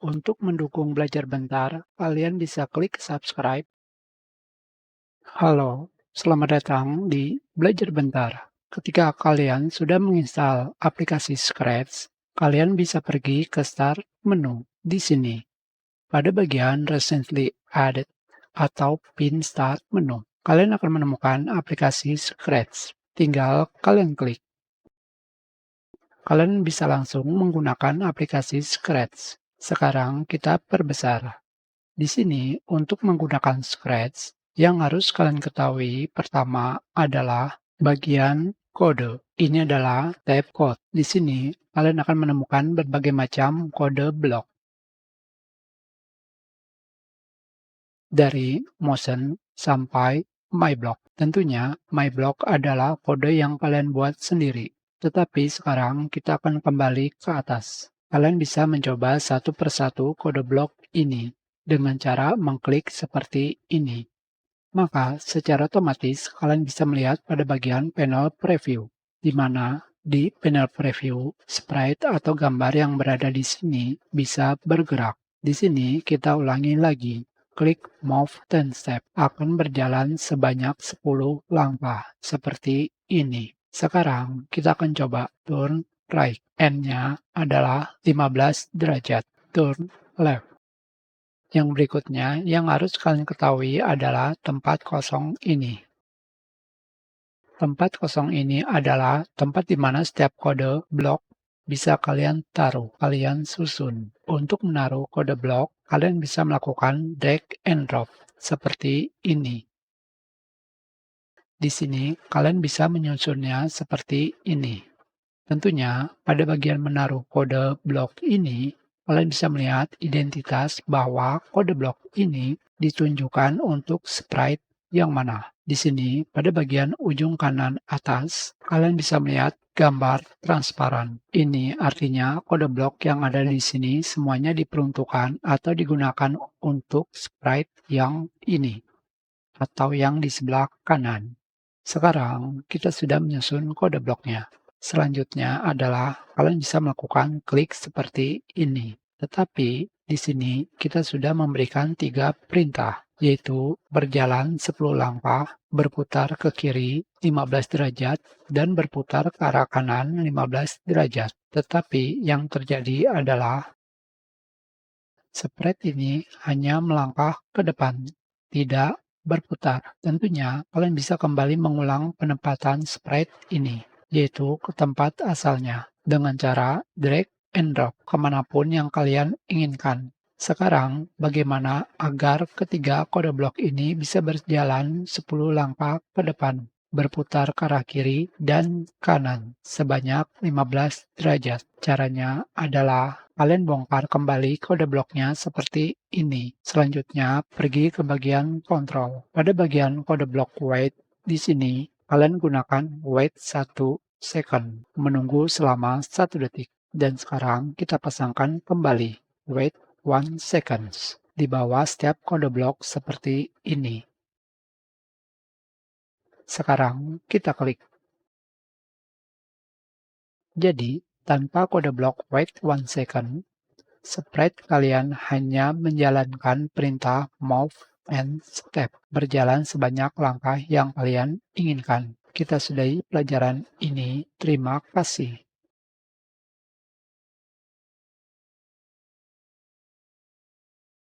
Untuk mendukung Belajar Bentar, kalian bisa klik subscribe. Halo, selamat datang di Belajar Bentar. Ketika kalian sudah menginstal aplikasi Scratch, kalian bisa pergi ke Start menu di sini. Pada bagian Recently Added atau Pin Start menu, kalian akan menemukan aplikasi Scratch. Tinggal kalian klik. Kalian bisa langsung menggunakan aplikasi Scratch. Sekarang kita perbesar. Di sini, untuk menggunakan Scratch, yang harus kalian ketahui pertama adalah bagian kode. Ini adalah tab code. Di sini, kalian akan menemukan berbagai macam kode blok. Dari Motion sampai MyBlock. Tentunya, MyBlock adalah kode yang kalian buat sendiri. Tetapi sekarang kita akan kembali ke atas. Kalian bisa mencoba satu persatu kode blok ini dengan cara mengklik seperti ini. Maka secara otomatis kalian bisa melihat pada bagian panel preview, di mana di panel preview, sprite atau gambar yang berada di sini bisa bergerak. Di sini kita ulangi lagi. Klik Move 10 Step akan berjalan sebanyak 10 langkah, seperti ini. Sekarang kita akan coba turn right. N-nya adalah 15 derajat. Turn left. Yang berikutnya yang harus kalian ketahui adalah tempat kosong ini. Tempat kosong ini adalah tempat di mana setiap kode blok bisa kalian taruh, kalian susun. Untuk menaruh kode blok, kalian bisa melakukan drag and drop seperti ini. Di sini, kalian bisa menyusunnya seperti ini. Tentunya, pada bagian menaruh kode blok ini, kalian bisa melihat identitas bahwa kode blok ini ditunjukkan untuk sprite yang mana. Di sini, pada bagian ujung kanan atas, kalian bisa melihat gambar transparan. Ini artinya kode blok yang ada di sini semuanya diperuntukkan atau digunakan untuk sprite yang ini atau yang di sebelah kanan. Sekarang, kita sudah menyusun kode bloknya. Selanjutnya adalah kalian bisa melakukan klik seperti ini. Tetapi di sini kita sudah memberikan 3 perintah, yaitu berjalan 10 langkah, berputar ke kiri 15 derajat, dan berputar ke arah kanan 15 derajat. Tetapi yang terjadi adalah sprite ini hanya melangkah ke depan, tidak berputar. Tentunya kalian bisa kembali mengulang penempatan sprite ini, yaitu ke tempat asalnya, dengan cara drag and drop kemanapun yang kalian inginkan. Sekarang, bagaimana agar ketiga kode blok ini bisa berjalan 10 langkah ke depan, berputar ke arah kiri dan kanan sebanyak 15 derajat. Caranya adalah kalian bongkar kembali kode bloknya seperti ini. Selanjutnya, pergi ke bagian kontrol. Pada bagian kode blok wait, di sini kalian gunakan wait 1 second, menunggu selama 1 detik. Dan sekarang kita pasangkan kembali wait 1 seconds di bawah setiap kode blok seperti ini. Sekarang kita klik. Jadi, tanpa kode blok wait 1 second, sprite kalian hanya menjalankan perintah move and step, berjalan sebanyak langkah yang kalian inginkan. Kita sudahi pelajaran ini. Terima kasih.